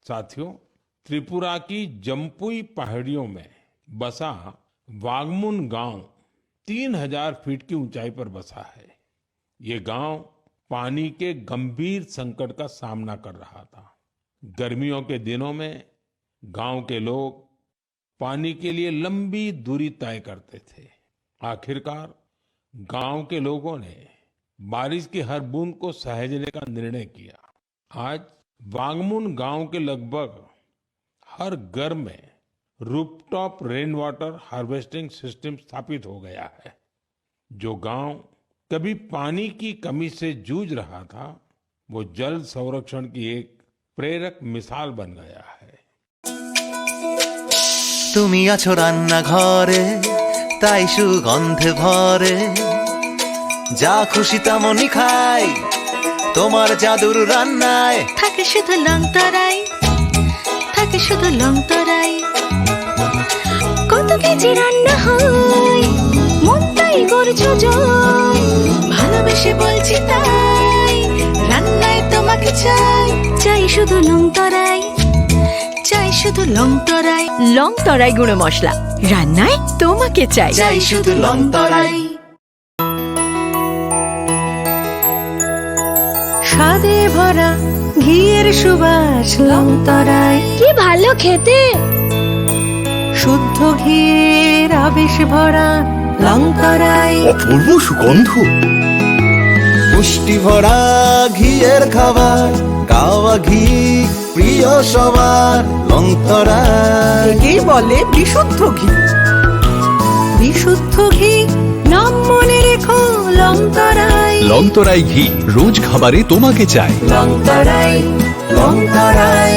साथियों, त्रिपुरा की जम्पुई पहाड़ियों में बसा वागमुन गांव 3000 फीट की ऊंचाई पर बसा है। ये गांव पानी के गंभीर संकट का सामना कर रहा था। गर्मियों के दिनों में गांव के लोग पानी के लिए लंबी दूरी तय करते थे। आखिरकार गांव के लोगों ने बारिश की हर बूंद को सहेजने का निर्णय किया। आज वागमुन गांव के लगभग हर घर में rooftop rain water harvesting system स्थापित हो गया है। जो गांव कभी पानी की कमी से जूझ रहा था, वो जल संरक्षण की एक प्रेरक मिसाल बन गया है। তুমি আছো রান্না ঘরে, তাই সুগন্ধে ভরে, যা খুশি তেমনই খাই, তোমার জাদুর রান্নায় থাকে শুধু লং তরাই, থাকে শুধু লং তরাই। কত কেজি রান্না হয়, মনটাই করছো জয়, ভালোবেসে বলছি তাই, রান্নায় তোমাকে চাই, চাই শুধু লং তরাই, চাই শুধু লং তরাই। লং তরাই গুঁড়ো মশলা, রান্নায় তোমাকে চাই, চাই শুধু লং তরাই। স্বাদে ভরা ঘিয়ের সুবাস লং তরাই, কি ভালো খেতে। শুদ্ধ ঘিয়ের আবেশ ভরা লং তরাই, অপূর্ব সুগন্ধ। পুষ্টি ভরা ঘিয়ের খাবার, কাওয়া ঘি প্রিয় সবার, লংতরাই কি বলে বিশুদ্ধ ঘি। বিশুদ্ধ ঘি নাম মনে রেখো লং তরাই। লংতরাই ঘি রোজ খাবারে তোমাকে চাই। লংতরাই, লংতরাই।